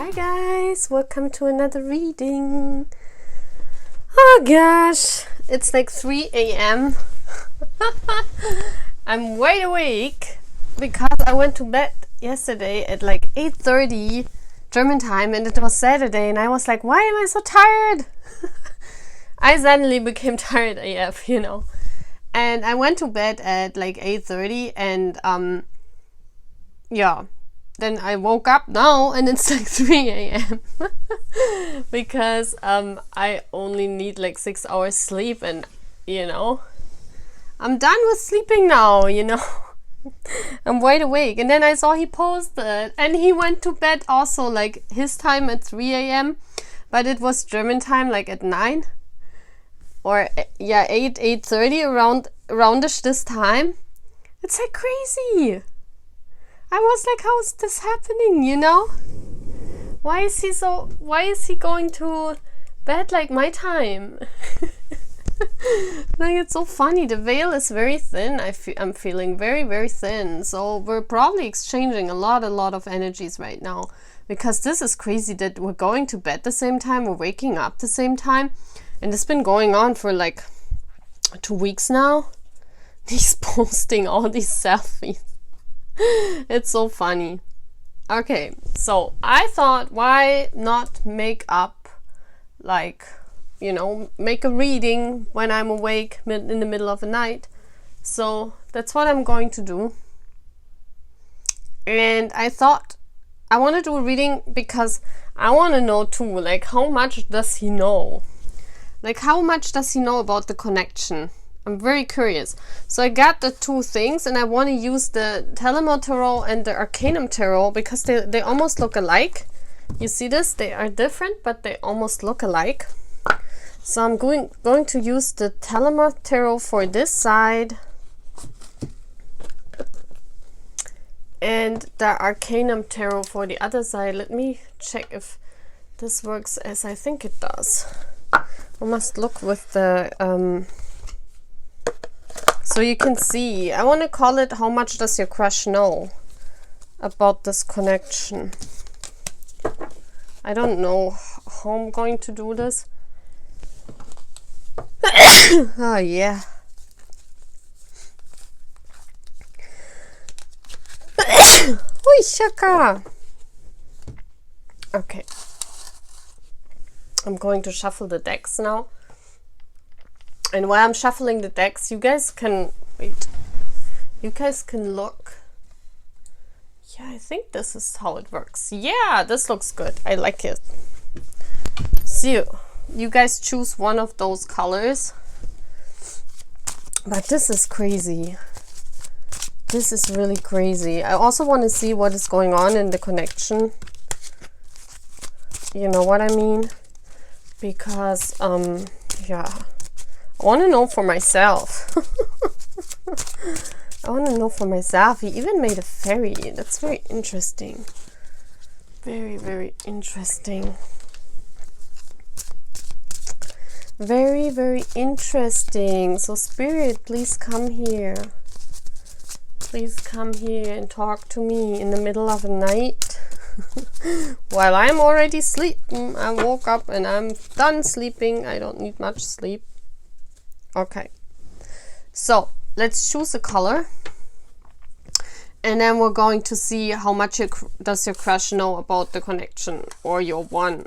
Hi guys, welcome to another reading. Oh gosh, it's like 3 a.m. I'm wide awake because I went to bed yesterday at like 8:30 German time and it was Saturday and I was like, why am I so tired? I suddenly became tired AF, you know. And I went to bed at like 8:30 and yeah. Then I woke up now and it's like 3 a.m. because I only need like 6 hours sleep and you know I'm done with sleeping now, you know. I'm wide awake. And then I saw he posted and he went to bed also like his time at 3 a.m. but it was German time like at 9 or yeah 8:30 aroundish this time. It's like crazy. I was like, how is this happening, you know? Why is he going to bed like my time? Like, it's so funny. The veil is very thin. I'm feeling very, very thin. So we're probably exchanging a lot of energies right now. Because this is crazy that we're going to bed the same time, we're waking up the same time. And it's been going on for like 2 weeks now. He's posting all these selfies. It's so funny. Okay, so I thought, why not make up, like, you know, make a reading when I'm awake in the middle of the night. So that's what I'm going to do. And I thought I want to do a reading because I want to know too, like, how much does he know? Like, how much does he know about the connection? I'm very curious. So I got the two things and I want to use the Tarotsmeraldo Tarot and the Arcanum Tarot because they almost look alike. You see this? They are different, but they almost look alike. So I'm going to use the Tarotsmeraldo Tarot for this side and the Arcanum Tarot for the other side. Let me check if this works as I think it does. I must look with the so you can see. I want to call it, how much does your crush know about this connection? I don't know how I'm going to do this. Oh yeah. Hui shaka. Okay. I'm going to shuffle the decks now. And while I'm shuffling the decks, you guys can wait. You guys can look. Yeah, I think this is how it works. Yeah, this looks good. I like it. So you guys choose one of those colors. But this is crazy. This is really crazy. I also want to see what is going on in the connection. You know what I mean? Because yeah. I want to know for myself. I want to know for myself. He even made a fairy. That's very interesting. Very, very interesting. Very, very interesting. So Spirit, please come here. Please come here and talk to me in the middle of the night. While I'm already sleeping. I woke up and I'm done sleeping. I don't need much sleep. Okay, so let's choose a color and then we're going to see how much does your crush know about the connection, or your one.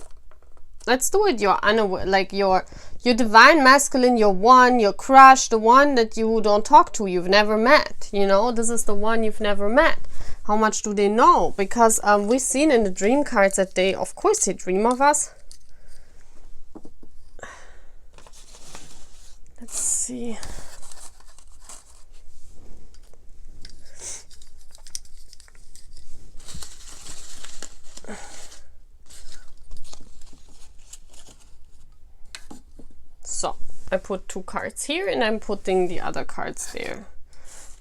Let's do it your unaware, like your divine masculine, your one, your crush, the one that you don't talk to, you've never met, you know, this is the one you've never met. How much do they know? Because we've seen in the dream cards that they, of course, they dream of us. Let's see. So I put 2 cards here and I'm putting the other cards there.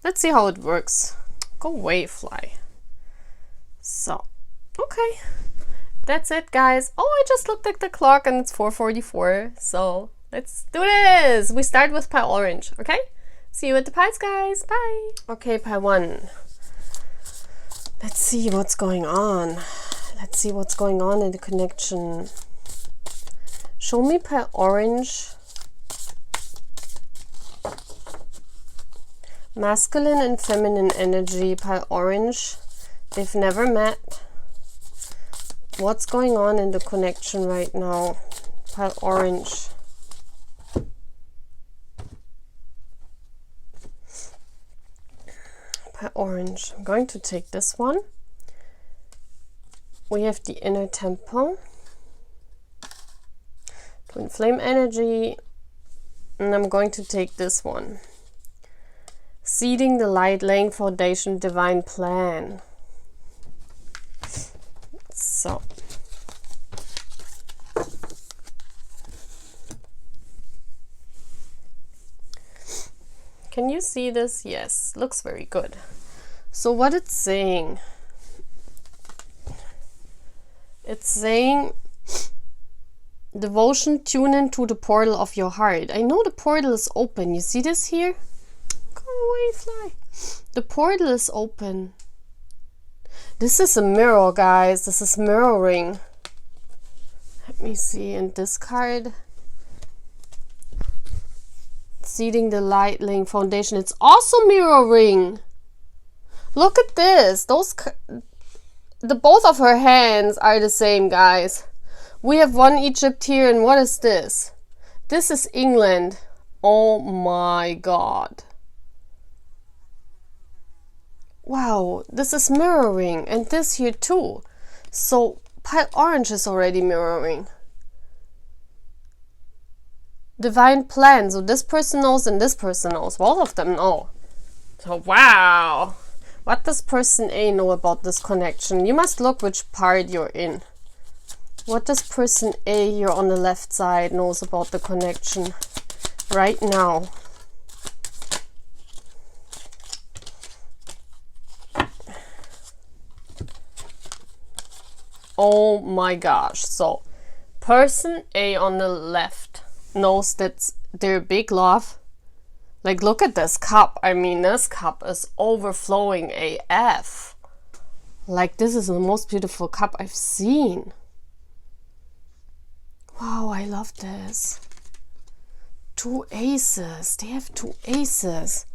Let's see how it works. Go away, fly. So, okay. That's it, guys. Oh, I just looked at the clock and it's 4:44. So let's do this. We start with pile orange, okay? See you at the piles, guys. Bye. Okay, pile 1. Let's see what's going on. Let's see what's going on in the connection. Show me pile orange. Masculine and feminine energy, pile orange. They've never met. What's going on in the connection right now? Pile orange. Pile orange. I'm going to take this one. We have the inner temple. Twin flame energy. And I'm going to take this one. Seeding the light, laying foundation, divine plan. So. Can you see this? Yes, looks very good. So what it's saying, devotion, tune into the portal of your heart. I know the portal is open. You see this here? Go away, fly. The portal is open. This is a mirror, guys. This is mirroring. Let me see. And this card, seeding the light, laying foundation. It's also mirroring. Look at this. The both of her hands are the same, guys. We have one Egypt here, and what is this? This is England. Oh my God. Wow, this is mirroring, and this here too. So pile orange is already mirroring. Divine plan. So this person knows and this person knows. Both of them know. So wow. What does person A know about this connection? You must look which part you're in. What does person A here on the left side knows about the connection right now? Oh my gosh. So person A on the left knows that their big love. Like, look at this cup. I mean, this cup is overflowing AF. Like, this is the most beautiful cup I've seen. Wow, I love this. 2 aces. They have 2 aces.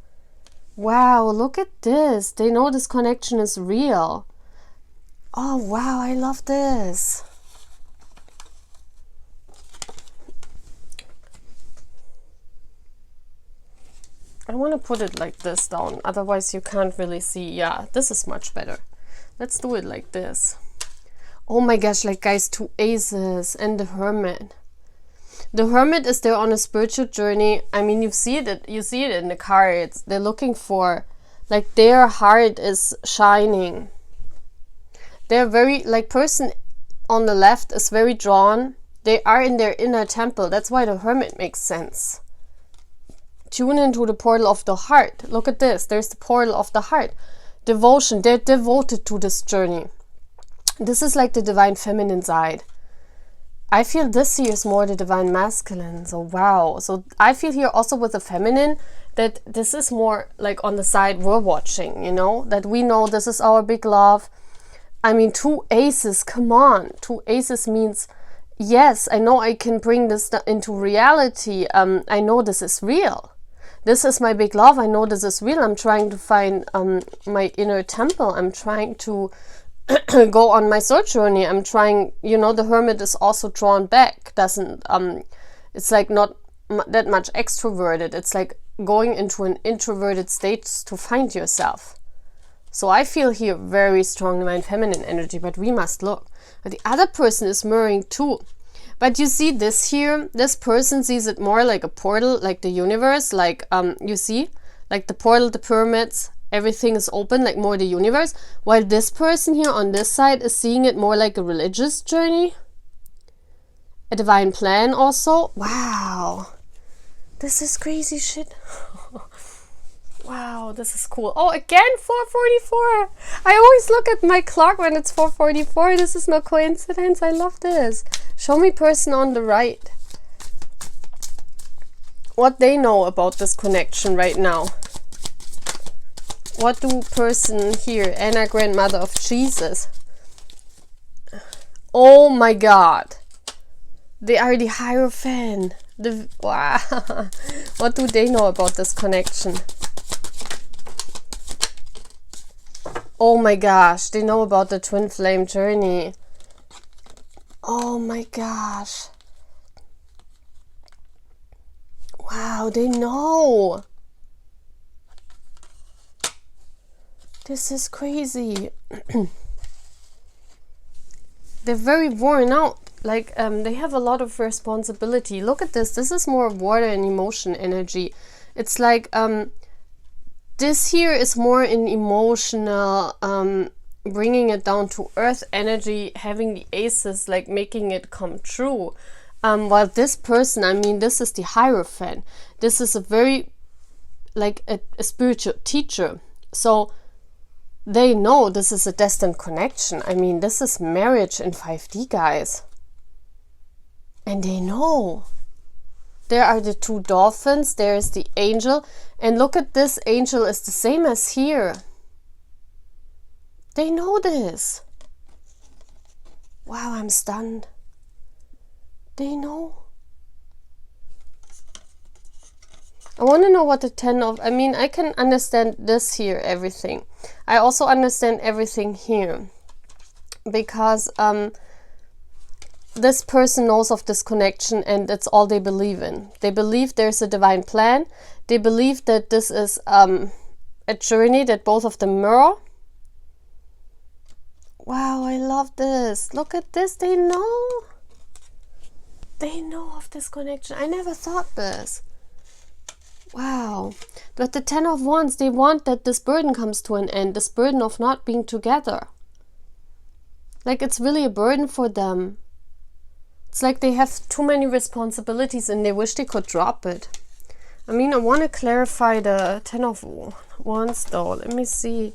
Wow, look at this. They know this connection is real. Oh, wow, I love this. I want to put it like this down, otherwise you can't really see. Yeah, this is much better. Let's do it like this. Oh my gosh, like guys, 2 aces and the hermit. The hermit is there on a spiritual journey. I mean, you see it in the cards. They're looking for, like, their heart is shining. They're very, like, person on the left is very drawn. They are in their inner temple. That's why the hermit makes sense. Tune into the portal of the heart. Look at this. There's the portal of the heart. Devotion. They're devoted to this journey. This is like the divine feminine side. I feel this here is more the divine masculine. So wow. So I feel here also with the feminine that this is more like on the side we're watching, you know, that we know this is our big love. I mean, 2 aces. Come on. 2 aces means, yes, I know I can bring this into reality. I know this is real. This is my big love. I know this is real. I'm trying to find my inner temple. I'm trying to go on my soul journey. I'm trying, you know, the hermit is also drawn back. It's like not that much extroverted. It's like going into an introverted state to find yourself. So I feel here very strong divine feminine energy, but we must look. But the other person is mirroring too. But you see this here, this person sees it more like a portal, like the universe, like, you see, like the portal, the pyramids, everything is open, like more the universe. While this person here on this side is seeing it more like a religious journey. A divine plan also. Wow. This is crazy shit. Wow, this is cool. Oh, again, 4:44. I always look at my clock when it's 4:44. This is no coincidence. I love this. Show me person on the right. What they know about this connection right now. What do person here, Anna, grandmother of Jesus. Oh my god. They are the Hierophant. Wow. What do they know about this connection? Oh my gosh. They know about the twin flame journey. Oh my gosh. Wow, they know. This is crazy. They're very worn out. Like, they have a lot of responsibility. Look at this. This is more water and emotion energy. It's like, this here is more in emotional, bringing it down to earth energy, having the aces, like making it come true. While this person, I mean, this is the Hierophant. This is a very, like, a spiritual teacher. So they know this is a destined connection. I mean, this is marriage in 5D, guys. And they know. There are the two dolphins. There is the angel. And look at this. Angel is the same as here. They know this. Wow, I'm stunned. They know. I want to know what the 10 of... I mean, I can understand this here, everything. I also understand everything here. Because this person knows of this connection and it's all they believe in. They believe there's a divine plan. They believe that this is a journey that both of them mirror. Wow, I love this. Look at this. They know. They know of this connection. I never thought this. Wow. But the 10 of Wands, they want that this burden comes to an end. This burden of not being together. Like, it's really a burden for them. It's like they have too many responsibilities and they wish they could drop it. I mean, I want to clarify the 10 of Wands though. Let me see.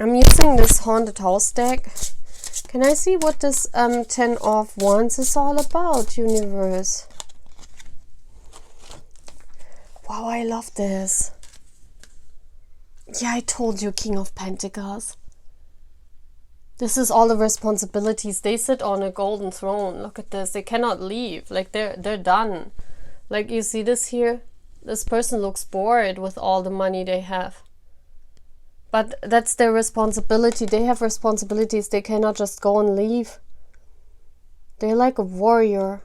I'm using this Haunted House deck. Can I see what this 10 of Wands is all about, universe? Wow, I love this. Yeah, I told you, King of Pentacles. This is all the responsibilities. They sit on a golden throne. Look at this. They cannot leave. Like, they're done. Like, you see this here? This person looks bored with all the money they have. But that's their responsibility. They have responsibilities. They cannot just go and leave. They're like a warrior.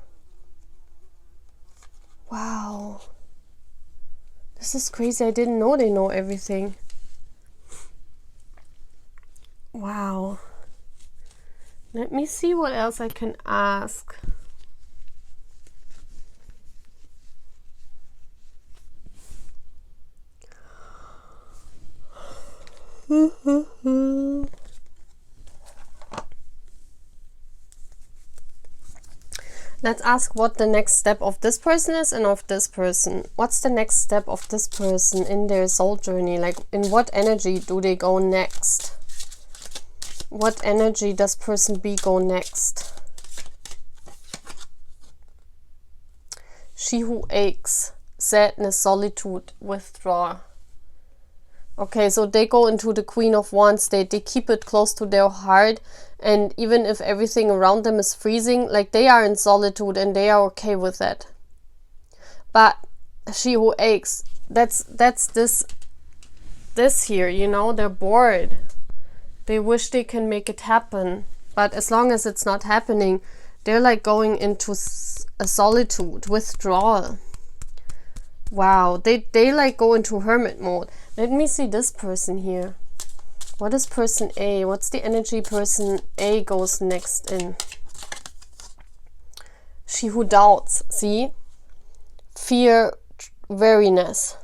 Wow. This is crazy. I didn't know they know everything. Wow. Let me see what else I can ask. Let's ask what the next step of this person is and of this person. What's the next step of this person in their soul journey? Like, in what energy do they go next? What energy does person B go next? She who aches, sadness, solitude, withdraw. Okay, so they go into the Queen of Wands state. They keep it close to their heart. And even if everything around them is freezing, like, they are in solitude and they are okay with that. But she who aches, that's this here, you know, they're bored. They wish they can make it happen. But as long as it's not happening, they're like going into a solitude, withdrawal. Wow, they like go into hermit mode. Let me see this person here. What is person A? What's the energy person A goes next in? She who doubts. See? Fear, wariness.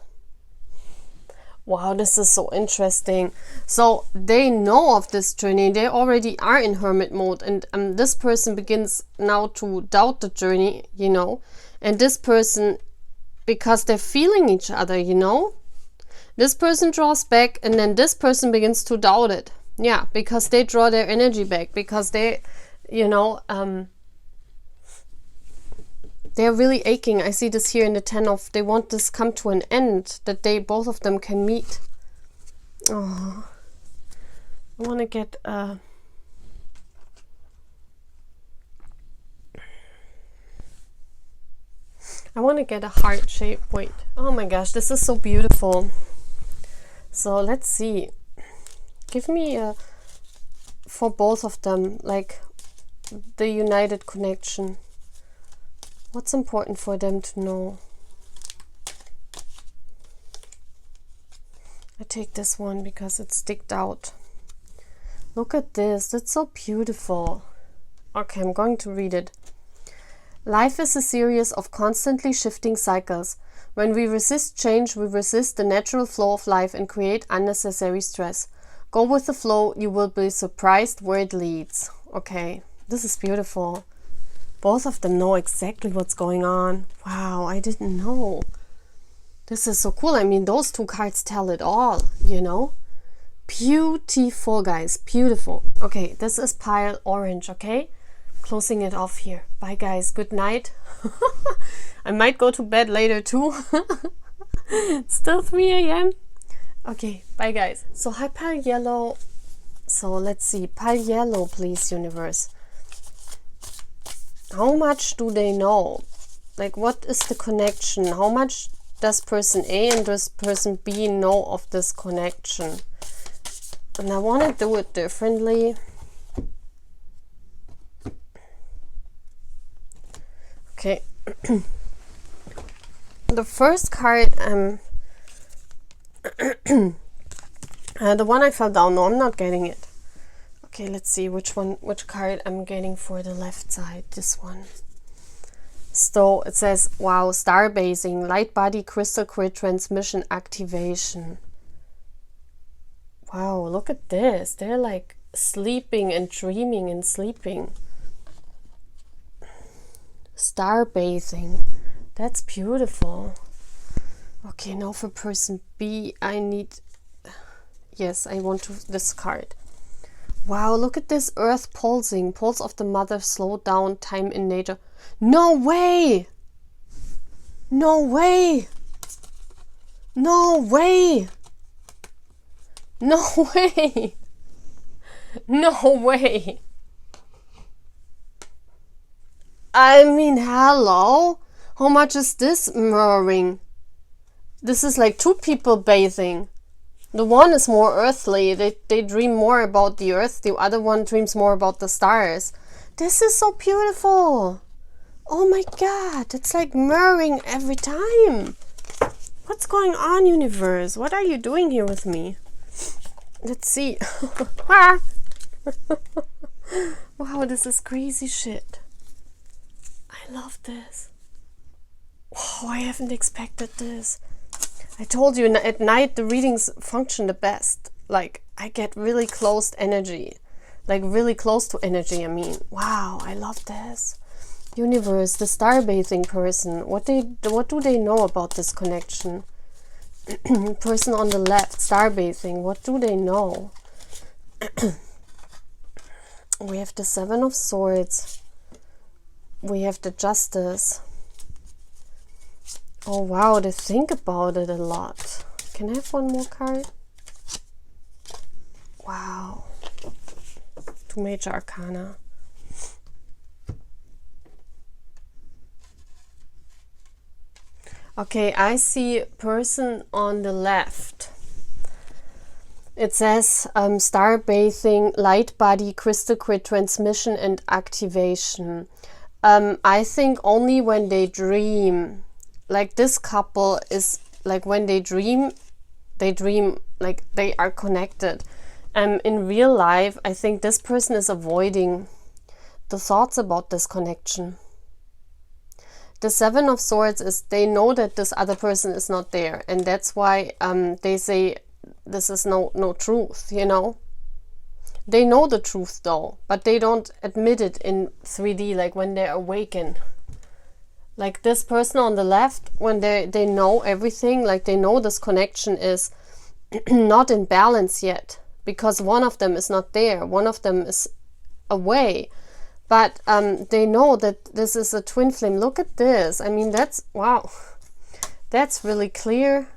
Wow, this is so interesting. So they know of this journey. They already are in hermit mode. And this person begins now to doubt the journey, you know. And this person, because they're feeling each other, you know. This person draws back and then this person begins to doubt it. Yeah, because they draw their energy back. Because they, you know, they're really aching. I see this here in the 10 of, they want this come to an end. That they, both of them can meet. Oh, I want to get I want to get a heart shape. Wait. Oh my gosh, this is so beautiful. So let's see. Give me a, for both of them, like the united connection. What's important for them to know? I take this one because it's sticked out. Look at this. That's so beautiful. Okay, I'm going to read it. Life is a series of constantly shifting cycles. When we resist change, we resist the natural flow of life and create unnecessary stress. Go with the flow, you will be surprised where it leads. Okay, this is beautiful. Both of them know exactly what's going on. Wow, I didn't know. This is so cool. I mean, those two cards tell it all, you know? Beautiful, guys. Beautiful. Okay, this is pile orange, okay? Closing it off here. Bye, guys. Good night. I might go to bed later, too. It's still 3 a.m. Okay, bye, guys. So, hi, pile yellow. So, let's see. Pile yellow, please, universe. How much do they know? Like, what is the connection? How much does person A and does person B know of this connection? And I want to do it differently. Okay. The first card, the one I fell down. No, I'm not getting it. Okay, let's see which card I'm getting for the left side. This one. So it says, wow, starbasing, light body crystal grid transmission activation. Wow, look at this. They're like sleeping and dreaming and sleeping. Starbasing. That's beautiful. Okay, now for person B, I need... Yes, I want to discard. Wow, look at this earth pulsing. Pulse of the mother, slow down, time in nature. No way! No way! No way! No way! No way! I mean, hello? How much is this mirroring? This is like two people bathing. The one is more earthly. They dream more about the earth. The other one dreams more about the stars. This is so beautiful. Oh my god. It's like mirroring every time. What's going on, universe? What are you doing here with me? Let's see. Wow, this is crazy shit. I love this. Oh, I haven't expected this. I told you at night the readings function the best. Like, I get really close energy. Like, really close to energy, I mean. Wow, I love this. Universe, the starbathing person. What do they know about this connection? Person on the left, starbathing. What do they know? We have the Seven of Swords. We have the Justice. Oh wow, they think about it a lot. Can I have one more card? Wow. Two major arcana. Okay, I see person on the left. It says star bathing, light body, crystal grid transmission and activation. I think only when they dream. Like this couple is like when they dream like they are connected. In real life, I think this person is avoiding the thoughts about this connection. The Seven of Swords is they know that this other person is not there, and that's why they say this is no truth, you know. They know the truth though, but they don't admit it in 3D, like when they awaken. Like this person on the left, when they know everything, like they know this connection is not in balance yet, because one of them is not there, one of them is away. But they know that this is a twin flame. Look at this. I mean, that's, wow. That's really clear.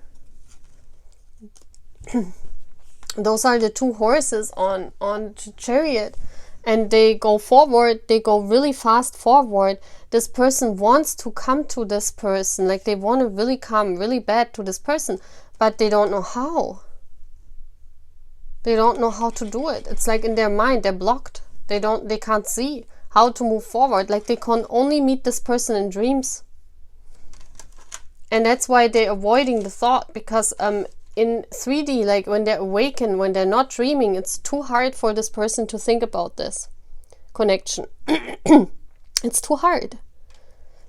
Those are the two horses on the chariot. and they go forward, they go really fast forward. This person wants to come to this person, like they want to really come really bad to this person, but they don't know how. They don't know how to do it. It's like in their mind, they're blocked. They can't see how to move forward. Like they can only meet this person in dreams. And that's why they're avoiding the thought, because in 3D, like when they're awakened, when they're not dreaming, it's too hard for this person to think about this connection. It's too hard.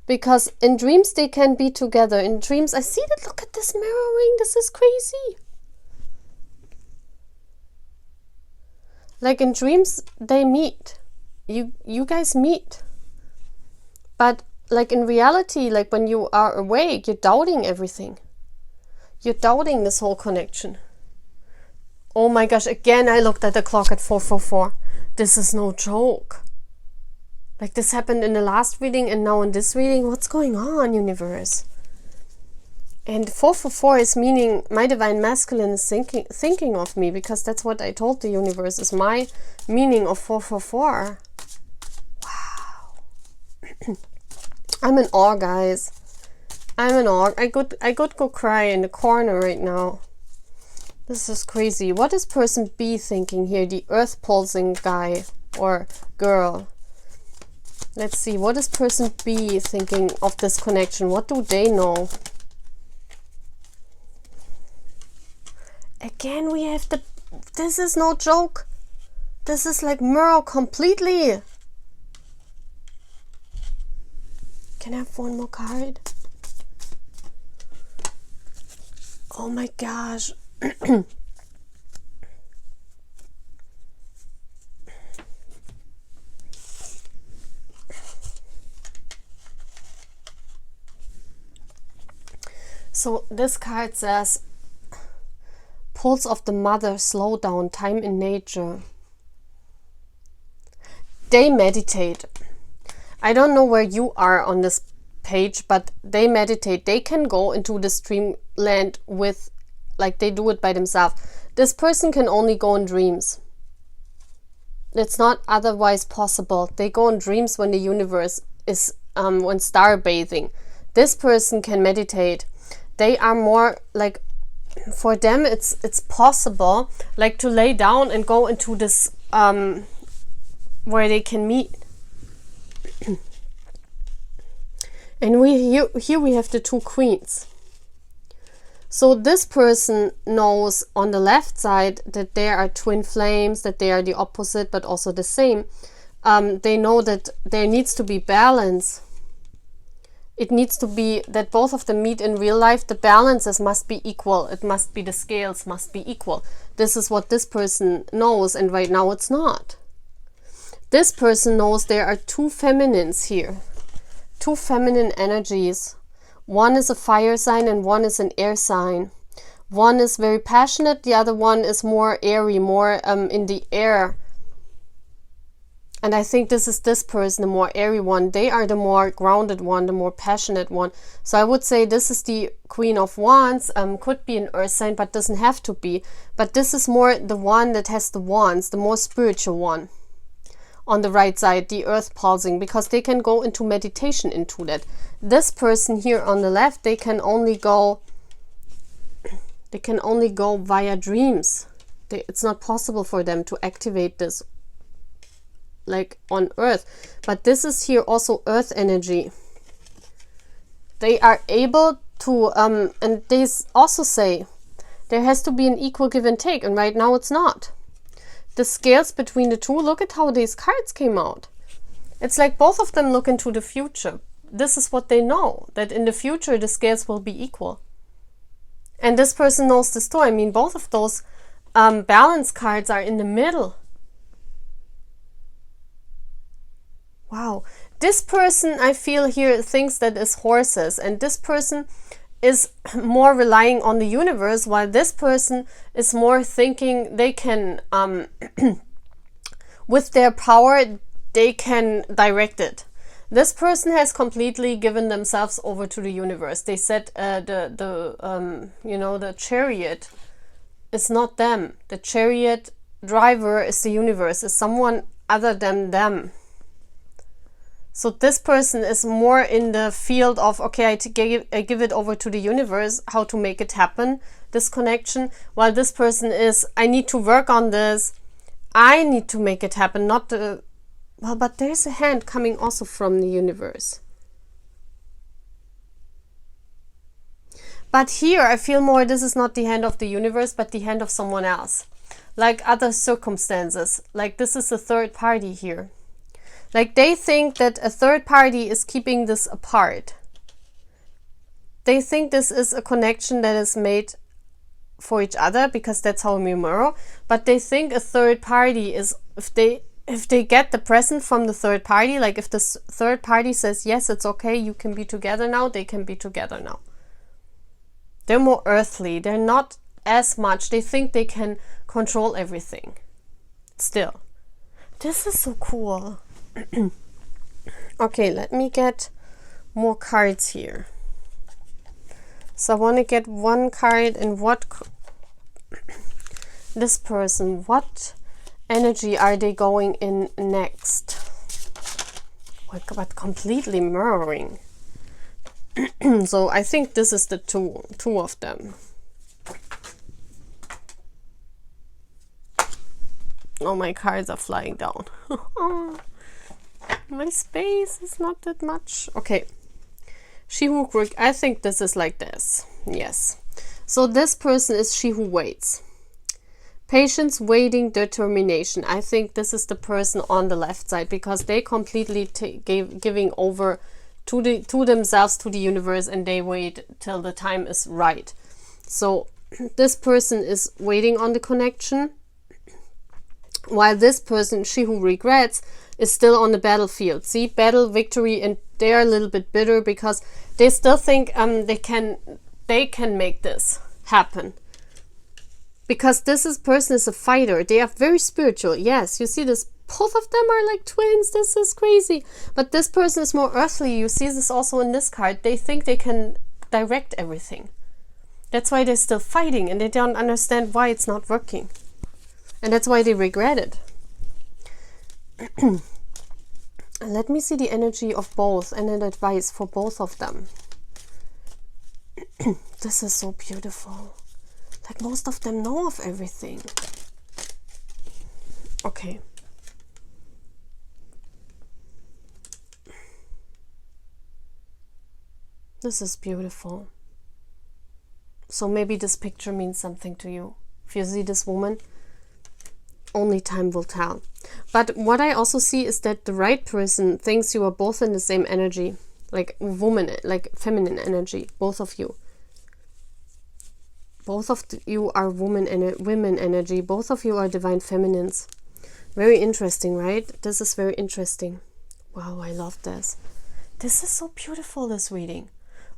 Because in dreams, they can be together. In dreams, I see that, look at this mirroring, this is crazy. Like in dreams, they meet. You guys meet. But like in reality, like when you are awake, you're doubting everything. You're doubting this whole connection. Oh my gosh, again, I looked at the clock at 4:44. This is no joke. Like this happened in the last reading and now in this reading. What's going on, universe? And 4:44 is meaning my divine masculine is thinking of me, because that's what I told the universe is my meaning of 4:44. Wow. I'm in awe, guys. I'm in awe. I could go cry in the corner right now. This is crazy. What is person B thinking here? The earth pulsing guy or girl. Let's see. What is person B thinking of this connection? What do they know? Again, we have the... This is no joke. This is like mirror completely. Can I have one more card? Oh my gosh. So this card says, pulse of the mother, slow down, time in nature. They meditate. I don't know where you are on this page, but they meditate. They can go into this dreamland with, like they do it by themselves. This person can only go in dreams. It's not otherwise possible. They go in dreams when the universe is, when star bathing. This person can meditate. They are more like, for them it's possible, like to lay down and go into this, where they can meet. And here we have the two queens. So this person knows on the left side that there are twin flames, that they are the opposite but also the same. They know that there needs to be balance. It needs to be that both of them meet in real life. The balances must be equal. It must be, the scales must be equal. This is what this person knows, and right now it's not. This person knows there are two feminines here. Two feminine energies. One is a fire sign and one is an air sign. One is very passionate, the other one is more airy, more in the air. And I think this is this person, the more airy one. They are the more grounded one, the more passionate one. So I would say this is the Queen of Wands. Could be an earth sign, but doesn't have to be. But this is more the one that has the wands, the more spiritual one. On the right side, the earth pulsing, because they can go into meditation into that. This person here on the left, they can only go via dreams. It's not possible for them to activate this like on earth. But this is here also earth energy. They are able to and they also say there has to be an equal give and take, and right now it's not. The scales between the two, look at how these cards came out. It's like both of them look into the future. This is what they know, that in the future the scales will be equal. And this person knows this too. I mean, both of those balance cards are in the middle. Wow. This person, I feel here, thinks that is horses, and this person is more relying on the universe, while this person is more thinking they can, with their power, they can direct it. This person has completely given themselves over to the universe. They said the chariot is not them. The chariot driver is the universe, is someone other than them. So this person is more in the field of, okay, I give it over to the universe, how to make it happen, this connection, while this person is, I need to work on this, I need to make it happen, not the, well, but there's a hand coming also from the universe. But here I feel more, this is not the hand of the universe, but the hand of someone else. Like other circumstances, like this is a third party here. Like they think that a third party is keeping this apart. They think this is a connection that is made for each other because that's how we mirror. But they think a third party is, if they get the present from the third party, like if this third party says, yes, it's okay, you can be together now, they can be together now. They're more earthly. They're not as much. They think they can control everything. Still. This is so cool. Okay, let me get more cards here. So I want to get one card, and what this person, what energy are they going in next? But completely mirroring. So I think this is the two of them. Oh, my cards are flying down. My space is not that much. Okay. She who, I think this is like this. Yes. So this person is she who waits. Patience, waiting, determination. I think this is the person on the left side, because they completely giving over to themselves, to the universe, and they wait till the time is right. So this person is waiting on the connection, while this person, she who regrets, is still on the battlefield. See, battle, victory, and they are a little bit bitter because they still think they can make this happen. Because this person is a fighter. They are very spiritual. Yes, you see this. Both of them are like twins. This is crazy. But this person is more earthly. You see this also in this card. They think they can direct everything. That's why they're still fighting, and they don't understand why it's not working. And that's why they regret it. Let me see the energy of both and an advice for both of them. This is so beautiful. Like most of them know of everything. Okay. This is beautiful. So maybe this picture means something to you. If you see this woman, only time will tell. But what I also see is that the right person thinks you are both in the same energy. Like woman, like feminine energy. Both of you. Both of you are women energy. Both of you are divine feminines. Very interesting, right? This is very interesting. Wow, I love this. This is so beautiful, this reading.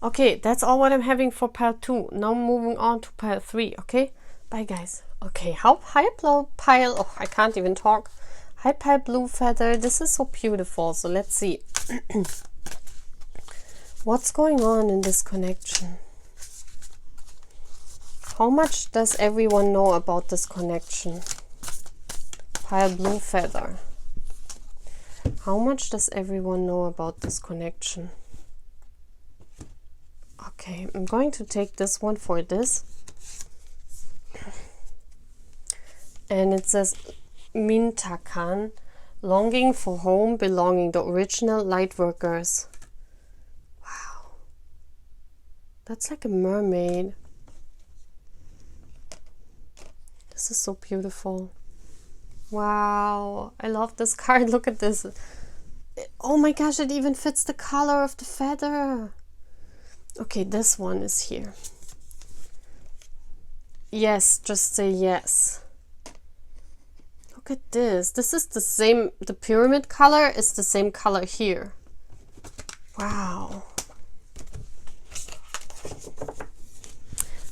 Okay, that's all what I'm having for part 2. Now moving on to part 3, okay? Bye, guys. Okay, hi pile. Oh, I can't even talk. Hi pile blue feather. This is so beautiful. So let's see. What's going on in this connection? How much does everyone know about this connection? Pile blue feather. How much does everyone know about this connection? Okay, I'm going to take this one for this. And it says Mintakan, longing for home, belonging, the original light workers. Wow. That's like a mermaid. This is so beautiful. Wow, I love this card. Look at this. Oh my gosh, it even fits the color of the feather. Okay, this one is here. Yes, just say yes. Look at this. This is the same, the pyramid color is the same color here. Wow.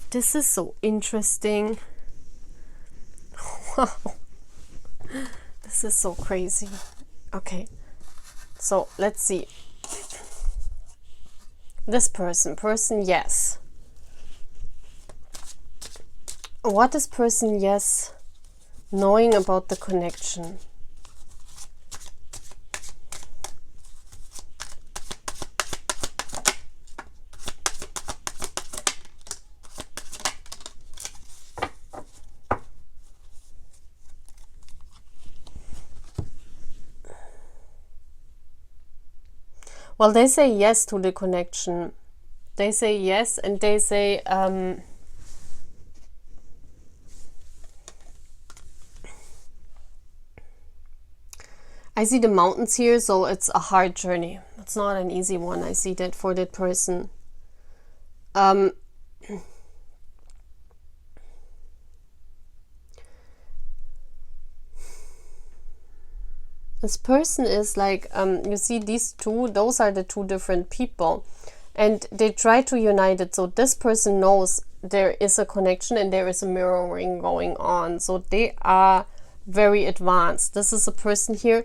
This is so interesting. Wow. This is so crazy. Okay. So let's see. This person, yes. What is person yes knowing about the connection? Well, they say yes to the connection. They say yes, and they say I see the mountains here, so it's a hard journey. It's not an easy one. I see that for that person. This person is like, you see these two, those are the two different people. And they try to unite it. So this person knows there is a connection and there is a mirroring going on. So they are very advanced. This is a person here.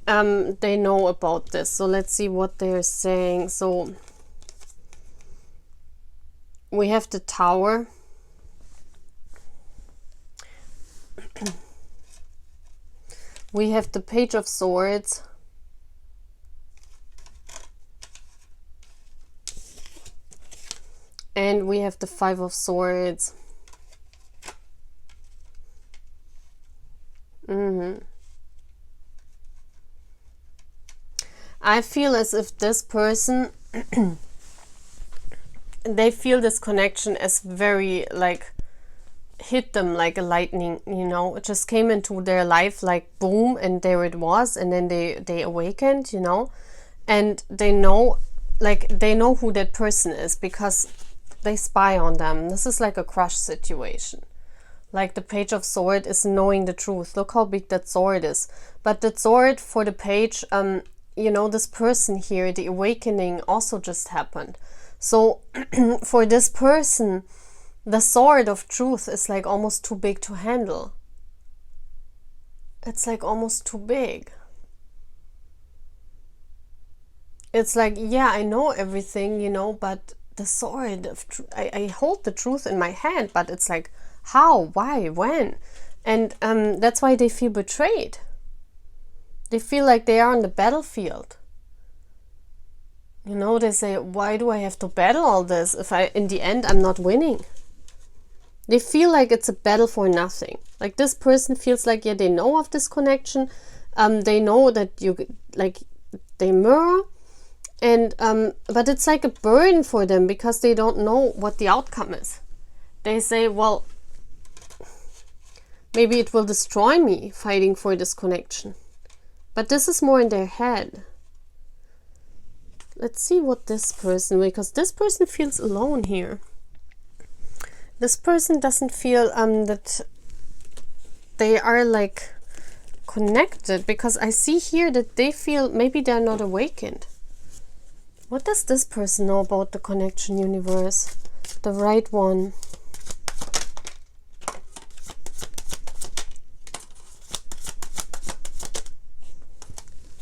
They know about this. So let's see what they're saying. So we have the Tower. We have the Page of Swords. And we have the Five of Swords. I feel as if this person, they feel this connection as very, like, hit them like a lightning, you know. It just came into their life like boom, and there it was, and then they awakened, you know. And they know, like, they know who that person is because they spy on them. This is like a crush situation. Like the Page of Sword is knowing the truth. Look how big that sword is. But the sword for the page, you know, this person here, the awakening also just happened. So for this person, the sword of truth is like almost too big to handle. It's like almost too big. It's like, yeah, I know everything, you know, but the sword of truth, I hold the truth in my hand, but it's like, how, why, when? And that's why they feel betrayed. They feel like they are on the battlefield. You know, they say, why do I have to battle all this if in the end I'm not winning? They feel like it's a battle for nothing. Like this person feels like, yeah, they know of this connection. They know that they mirror. And but it's like a burden for them because they don't know what the outcome is. They say, well, maybe it will destroy me fighting for this connection. But this is more in their head. Let's see what this person, because this person feels alone here. This person doesn't feel that they are like connected, because I see here that they feel maybe they're not awakened. What does this person know about the connection universe? The right one.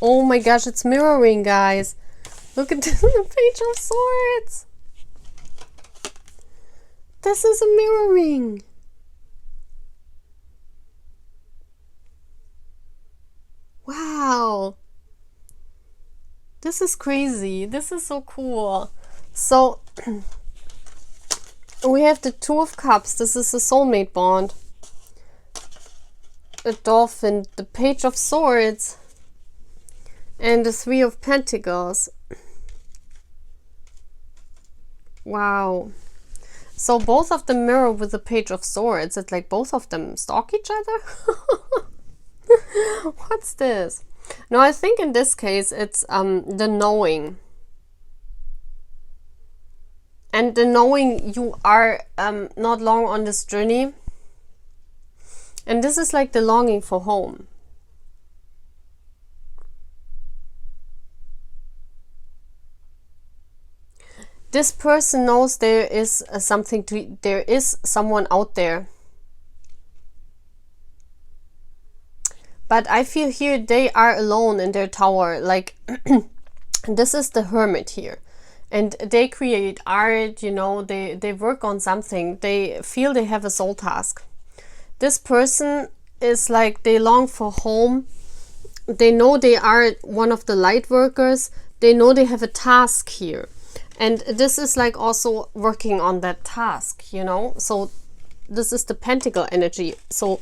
Oh my gosh, it's mirroring, guys. Look at this, the Page of Swords. This is a mirroring. Wow. This is crazy. This is so cool. So we have the Two of Cups. This is a soulmate bond. A dolphin, the Page of Swords, and the Three of Pentacles. Wow. So both of them mirror with the Page of Swords. It's like both of them stalk each other. What's this? No, I think in this case it's the knowing. And the knowing you are not long on this journey. And this is like the longing for home. This person knows there is there is someone out there. But I feel here they are alone in their tower. Like, this is the Hermit here. And they create art, you know, they work on something. They feel they have a soul task. This person is like, they long for home. They know they are one of the light workers. They know they have a task here. And this is like also working on that task, you know. So this is the Pentacle energy. So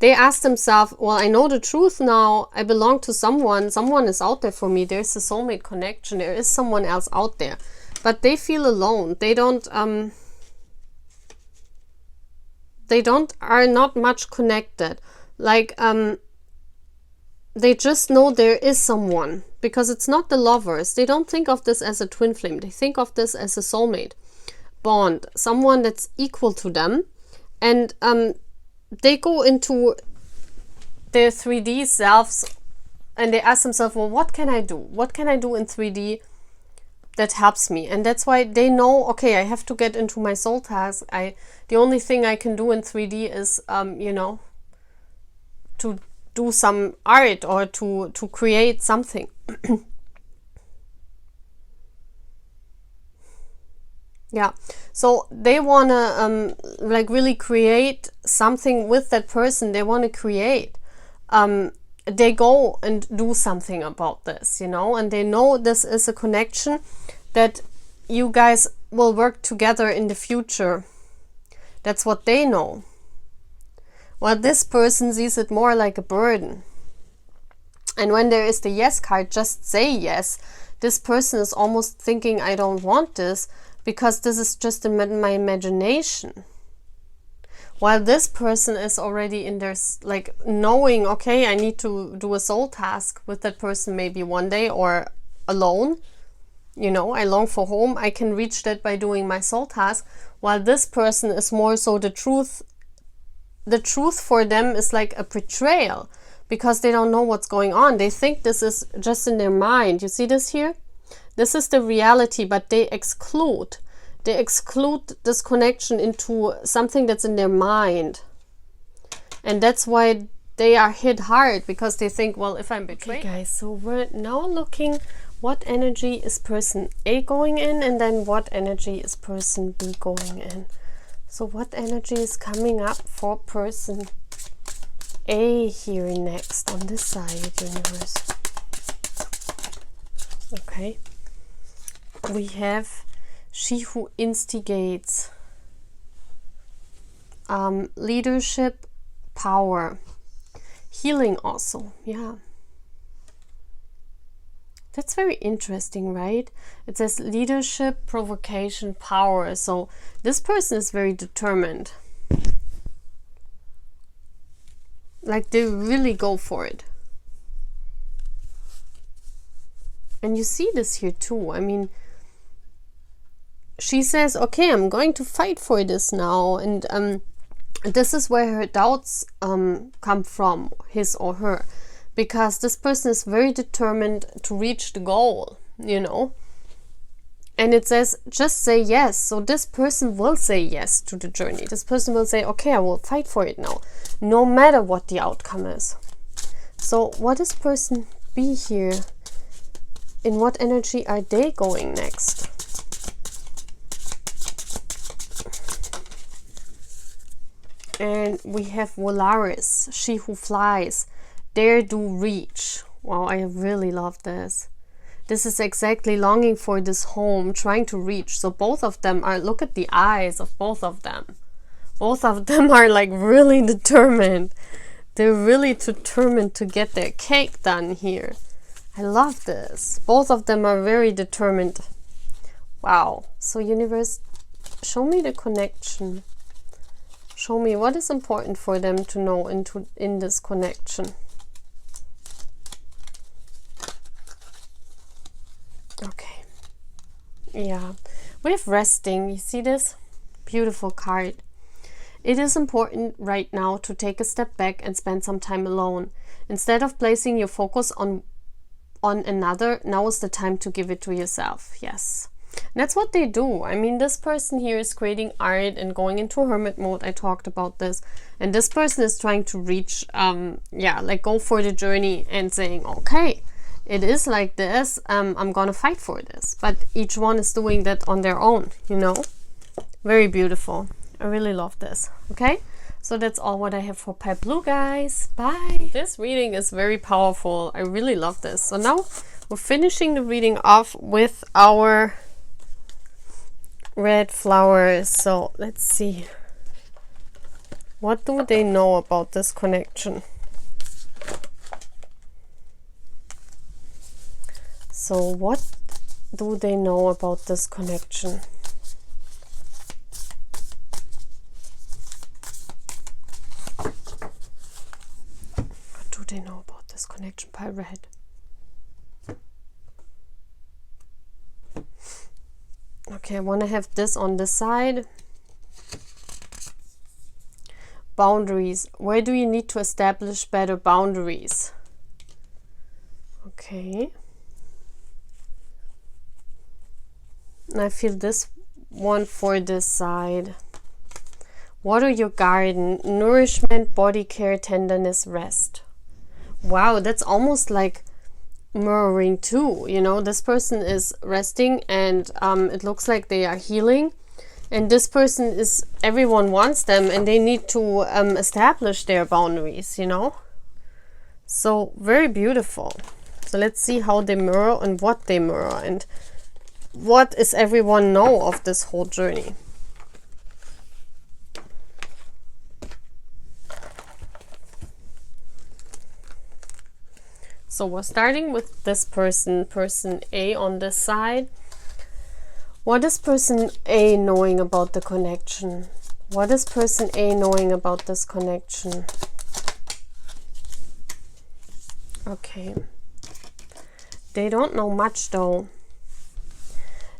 they ask themselves, well, I know the truth now. I belong to someone. Someone is out there for me. There's a soulmate connection. There is someone else out there. But they feel alone. They are not much connected. Like, they just know there is someone, because it's not the lovers. They don't think of this as a twin flame. They think of this as a soulmate bond, someone that's equal to them. And they go into their 3D selves and they ask themselves, well, what can I do? What can I do in 3D that helps me? And that's why they know, okay, I have to get into my soul task. The only thing I can do in 3D is, you know, to do some art or to create something. Yeah, so they want to like really create something with that person. They want to create. They go and do something about this, you know, and they know this is a connection that you guys will work together in the future. That's what they know. Well, this person sees it more like a burden. And when there is the yes card, just say yes. This person is almost thinking, I don't want this, because this is just in my imagination. While this person is already in their, like, knowing, okay, I need to do a soul task with that person maybe one day, or alone. You know, I long for home. I can reach that by doing my soul task. While this person is more so the truth for them is like a betrayal, because they don't know what's going on. They think this is just in their mind. You see this here? This is the reality, but they exclude this connection into something that's in their mind. And that's why they are hit hard, because they think, well, if I'm betrayed. Okay, guys, so we're now looking what energy is person A going in, and then what energy is person B going in. So what energy is coming up for person A here next on this side, universe? Okay. We have she who instigates, leadership, power, healing also. Yeah. That's very interesting, right? It says leadership, provocation, power. So this person is very determined. Like, they really go for it. And you see this here too. I mean, she says, okay, I'm going to fight for this now. And this is where her doubts come from, his or her. Because this person is very determined to reach the goal, you know. And it says, just say yes. So this person will say yes to the journey. This person will say, okay, I will fight for it now, no matter what the outcome is. So what is person B here? In what energy are they going next? And we have Volaris, she who flies. Dare do reach. Wow, I really love this. This is exactly longing for this home, trying to reach. So both of them are, look at the eyes of both of them. Both of them are like really determined. They're really determined to get their cake done here. I love this. Both of them are very determined. Wow. So universe, show me the connection. Show me what is important for them to know in this connection. Okay. Yeah. We have resting. You see this? Beautiful card. It is important right now to take a step back and spend some time alone. Instead of placing your focus on another, now is the time to give it to yourself. Yes. And that's what they do. I mean, this person here is creating art and going into hermit mode. I talked about this. And this person is trying to reach, yeah, like go for the journey and saying, okay, it is like this. I'm going to fight for this. But each one is doing that on their own, you know. Very beautiful. I really love this. Okay. So that's all what I have for Pale Blue, guys. Bye. This reading is very powerful. I really love this. So now we're finishing the reading off with our red flowers. So let's see. What do they know about this connection? So what do they know about this connection? What do they know about this connection? Pile red. Okay, I want to have this on this side. Boundaries. Where do you need to establish better boundaries? Okay. And I feel this one for this side. Water your garden. Nourishment, body care, tenderness, rest. Wow, that's almost like mirroring too. You know, this person is resting and it looks like they are healing. And this person is, everyone wants them and they need to establish their boundaries, you know. So very beautiful. So let's see how they mirror and what they mirror and what does everyone know of this whole journey. So we're starting with this person, person A on this side. What is person A knowing about the connection? What is person A knowing about this connection? Okay. They don't know much though.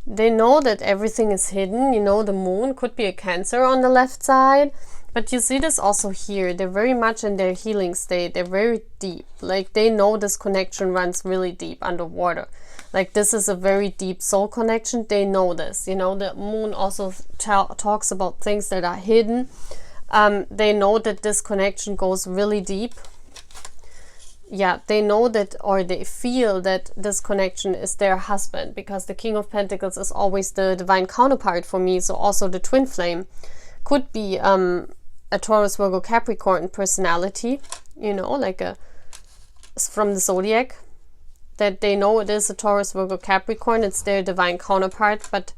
They know that everything is hidden. You know, the moon could be a Cancer on the left side. But you see this also here. They're very much in their healing state. They're very deep. Like they know this connection runs really deep underwater. Like this is a very deep soul connection. They know this. You know, the moon also talks about things that are hidden. They know that this connection goes really deep. Yeah, they know that, or they feel that this connection is their husband, because the King of Pentacles is always the divine counterpart for me. So also the twin flame could be a Taurus, Virgo, Capricorn personality, you know, like a from the zodiac, that they know it is a Taurus, Virgo, Capricorn. It's their divine counterpart, but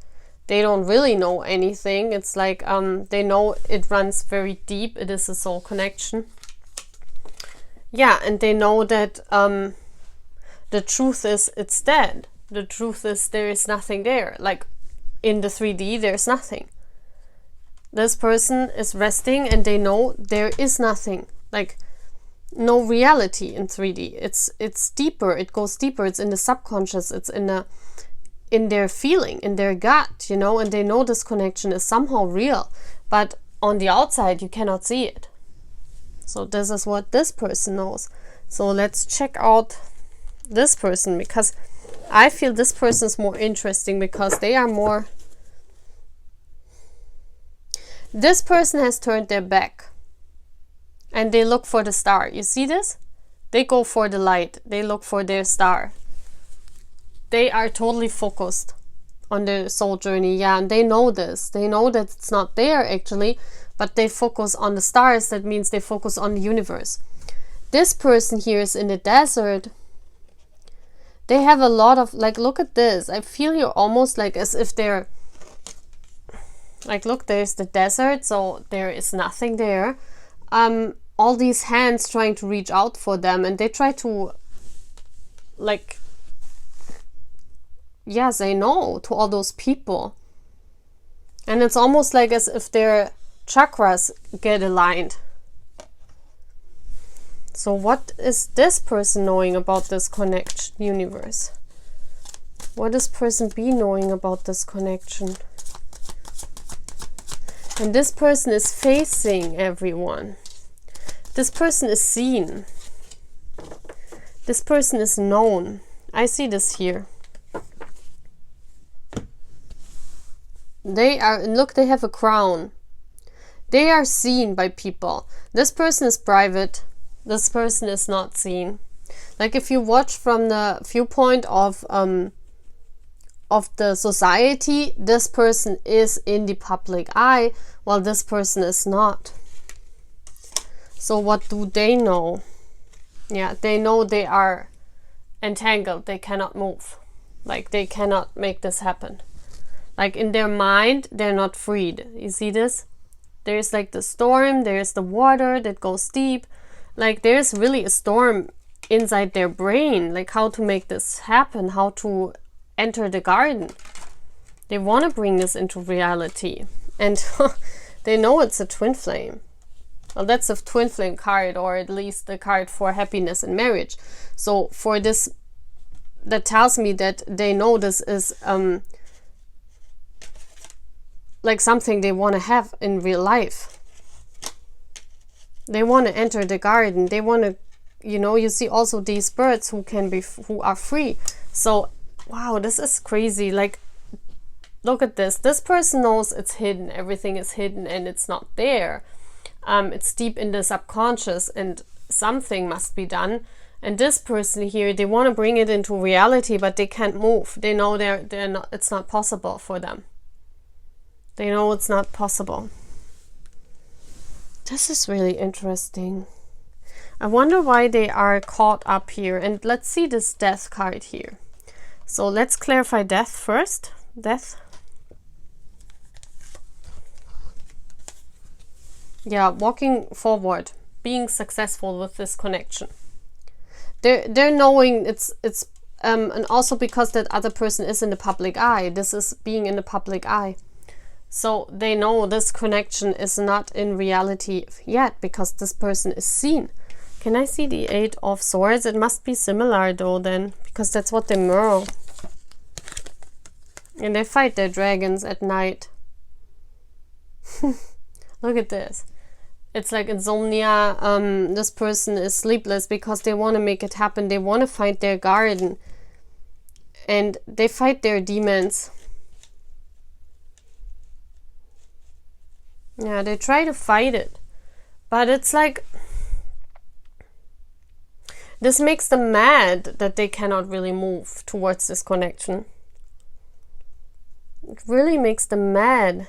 they don't really know anything. It's like they know it runs very deep. It is a soul connection. Yeah, and they know that the truth is it's dead. The truth is there is nothing there. Like in the 3D, there's nothing. This person is resting and they know there is nothing. Like no reality in 3D. It's deeper. It goes deeper. It's in the subconscious. It's in their feeling, in their gut, you know, and they know this connection is somehow real. But on the outside, you cannot see it. So this is what this person knows. So let's check out this person, because I feel this person is more interesting because they are more... This person has turned their back and they look for the star. You see this? They go for the light. They look for their star. They are totally focused on their soul journey. Yeah, and they know this. They know that it's not there actually, but they focus on the stars. That means they focus on the universe. This person here is in the desert. They have a lot of, like, look at this. I feel here almost like as if they're, like, look, there's the desert, so there is nothing there. All these hands trying to reach out for them, and they try to, like, yeah, say no to all those people. And it's almost like as if their chakras get aligned. So what is this person knowing about this connection, universe? What is person B knowing about this connection? And this person is facing everyone. This person is seen. This person is known. I see this here. They are, look, they have a crown. They are seen by people. This person is private. This person is not seen. Like if you watch from the viewpoint of the society, this person is in the public eye, while this person is not. So what do they know? Yeah, they know they are entangled. They cannot move. Like they cannot make this happen. Like in their mind, they're not freed. You see this? There's like the storm, there's the water that goes deep. Like there's really a storm inside their brain, like how to make this happen, how to enter the garden. They want to bring this into reality. And they know it's a twin flame. Well, that's a twin flame card, or at least the card for happiness in marriage. So for this, that tells me that they know this is like something they want to have in real life. They want to enter the garden. They want to, you know, you see also these birds who are free. So wow, this is crazy. Like, look at this. This person knows it's hidden. Everything is hidden and it's not there. It's deep in the subconscious and something must be done. And this person here, they want to bring it into reality, but they can't move. They know they're not, it's not possible for them. They know it's not possible. This is really interesting. I wonder why they are caught up here. And let's see this death card here. So let's clarify death first. Death. Yeah, walking forward, being successful with this connection. They're knowing it's and also because that other person is in the public eye. This is being in the public eye. So they know this connection is not in reality yet because this person is seen. Can I see the 8 of Swords? It must be similar though then, because that's what they mirror. And they fight their dragons at night. Look at this. It's like insomnia. This person is sleepless because they want to make it happen. They want to find their garden. And they fight their demons. Yeah, they try to fight it. But it's like, this makes them mad that they cannot really move towards this connection. It really makes them mad.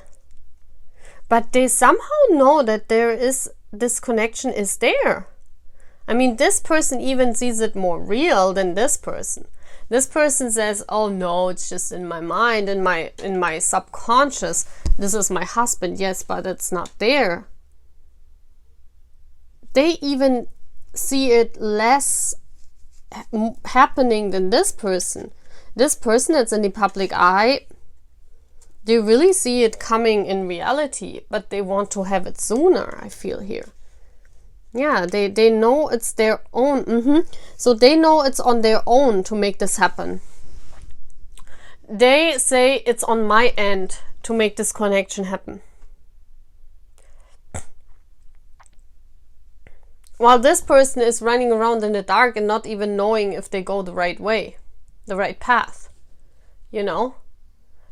But they somehow know that this connection is there. I mean, this person even sees it more real than this person. This person says, oh no, it's just in my mind, in my subconscious. This is my husband, yes, but it's not there. They even see it less happening than this person. This person that's in the public eye, they really see it coming in reality, but they want to have it sooner, I feel here. Yeah, they know it's their own. So they know it's on their own to make this happen. They say it's on my end to make this connection happen. While this person is running around in the dark and not even knowing if they go the right way, the right path, you know?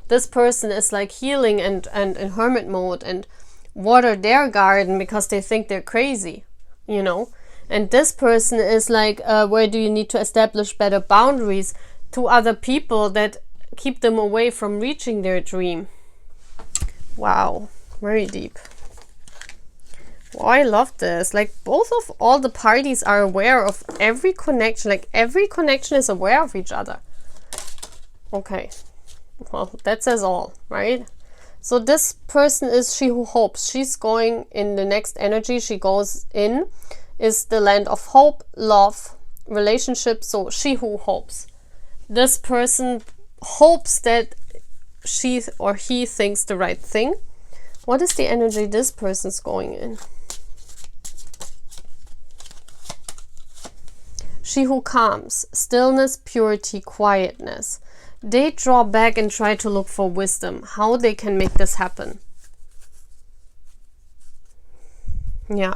This person is like healing and in hermit mode and water their garden because they think they're crazy, you know? And this person is like, where do you need to establish better boundaries to other people that keep them away from reaching their dream? Wow, very deep. Oh, I love this. Like both of all the parties are aware of every connection. Like every connection is aware of each other. Okay. Well, that says all, right? So this person is she who hopes. She's going in the next energy she goes in is the land of hope, love, relationship. So she who hopes. This person hopes that she or he thinks the right thing. What is the energy this person's going in? She who calms, stillness, purity, quietness. They draw back and try to look for wisdom, how they can make this happen. Yeah.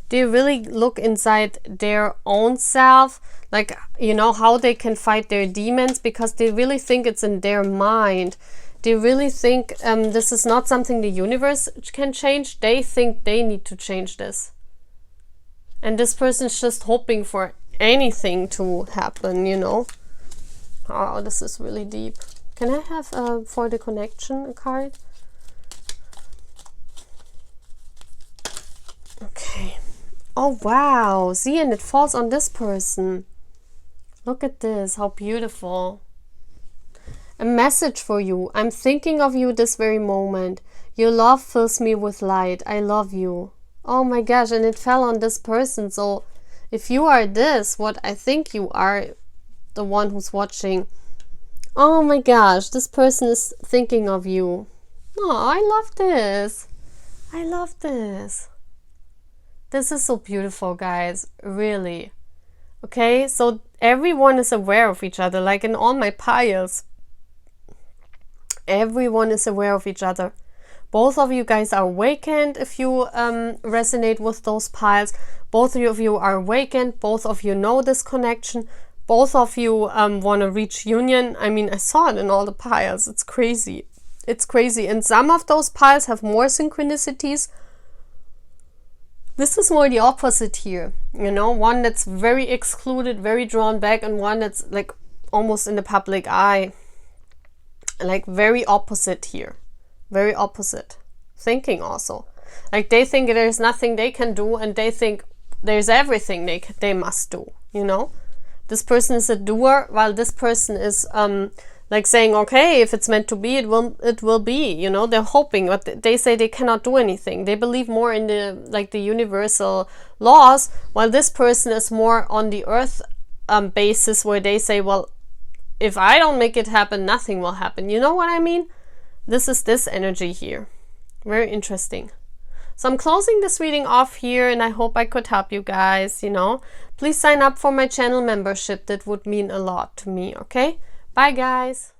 They really look inside their own self, like, you know, how they can fight their demons, because they really think it's in their mind. They really think this is not something the universe can change. They think they need to change this. And this person's just hoping for anything to happen, you know. Oh, this is really deep. Can I have for the connection a card? Okay. Oh wow, see, and it falls on this person. Look at this, how beautiful. A message for you. I'm thinking of you this very moment. Your love fills me with light. I love you. Oh my gosh, and it fell on this person. So if you are this, what I think you are, the one who's watching, oh my gosh, this person is thinking of you. Oh, I love this. I love this. This is so beautiful, guys. Really. Okay, so everyone is aware of each other. Like in all my piles, everyone is aware of each other. Both of you guys are awakened if you resonate with those piles. Both of you are awakened. Both of you know this connection. Both of you want to reach union. I mean, I saw it in all the piles. It's crazy. It's crazy. And some of those piles have more synchronicities. This is more the opposite here. You know, one that's very excluded, very drawn back, and one that's like almost in the public eye. Like very opposite here. Very opposite thinking also. Like they think there's nothing they can do, and they think there's everything they must do, you know. This person is a doer, while this person is like saying, okay, if it's meant to be, it will be, you know. They're hoping, but they say they cannot do anything. They believe more in the universal laws, while this person is more on the earth basis, where they say, well, if I don't make it happen, nothing will happen. You know what I mean? This is this energy here. Very interesting. So I'm closing this reading off here, and I hope I could help you guys, you know. Please sign up for my channel membership. That would mean a lot to me, okay? Bye, guys.